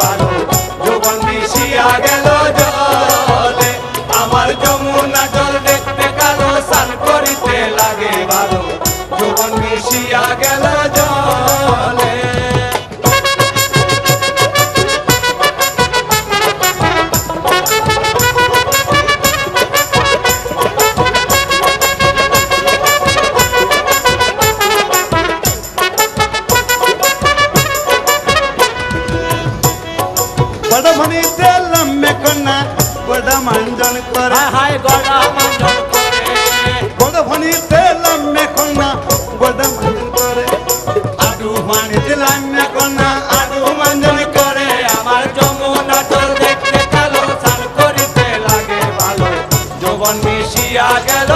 ভালো যৌবন মিশিয়া গেল জলে আমার যমুনা জল দেখতে কালো স্নান করিতে লাগে ভালো যৌবন মিশিয়া গেল জলে बड़ भनी तेलम में कन्ना बड़ा मंजन करे हाय गड़ा मंजन करे बड़ भनी तेलम में कन्ना बड़ा मंजन करे आडू पानी तेलम में कन्ना आडू मंजन करे আমার যমুনা জল দেখতে কালো স্নান করিতে লাগে ভালো যৌবন মিশিয়া গেল